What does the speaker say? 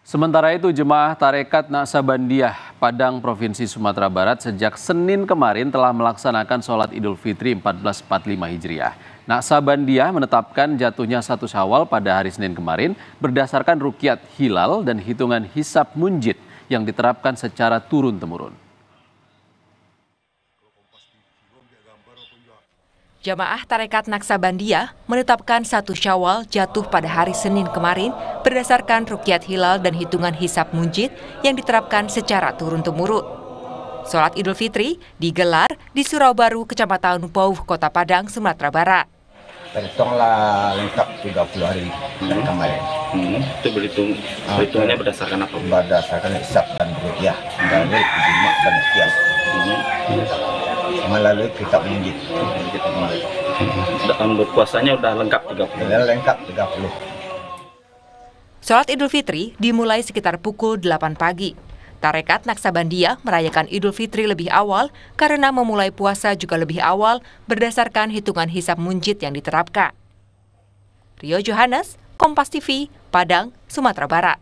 Sementara itu, jemaah Tarekat Naksabandiah Padang Provinsi Sumatera Barat sejak Senin kemarin telah melaksanakan sholat Idul Fitri 1445 Hijriah. Naksabandiah menetapkan jatuhnya 1 Syawal pada hari Senin kemarin berdasarkan rukyat hilal dan hitungan hisab munjid yang diterapkan secara turun-temurun. Jamaah Tarekat Naksabandiah menetapkan 1 Syawal jatuh pada hari Senin kemarin berdasarkan rukyat hilal dan hitungan hisab munjid yang diterapkan secara turun-temurun. Sholat Idul Fitri digelar di Surau Baru, Kecamatan Pauh, Kota Padang, Sumatera Barat. Terhitunglah lengkap 30 hari dari kemarin. Itu berhitungannya berdasarkan apa? Berdasarkan hisab dan rukyah dari Jumat dan Qiyas. Melalui kitab munjid. Berpuasanya udah lengkap 30. Lengkap 30. Sholat Idul Fitri dimulai sekitar pukul 8 pagi. Tarekat Naksabandiah merayakan Idul Fitri lebih awal karena memulai puasa juga lebih awal berdasarkan hitungan hisab munjid yang diterapkan. Rio Johannes, Kompas TV, Padang, Sumatera Barat.